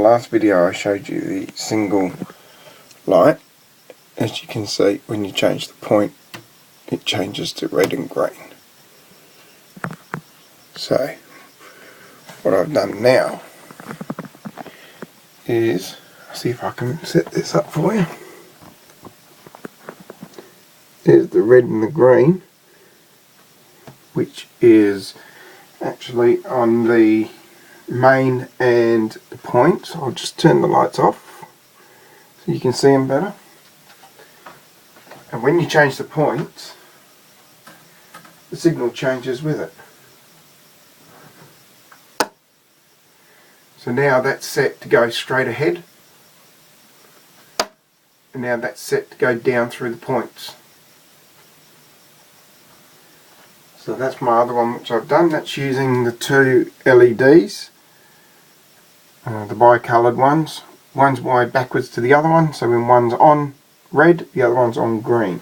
last video I showed you the single light. As you can see, when you change the point, it changes to red and green. So what I've done now is, see if I can set this up for you. There's the red and the green, which is actually on the main and the points. I'll just turn the lights off so you can see them better. And when you change the points, the signal changes with it. So now that's set to go straight ahead, and now that's set to go down through the points. So that's my other one which I've done. That's using the two LEDs, the bi-coloured ones. One's wired backwards to the other one, so when one's on red, the other one's on green.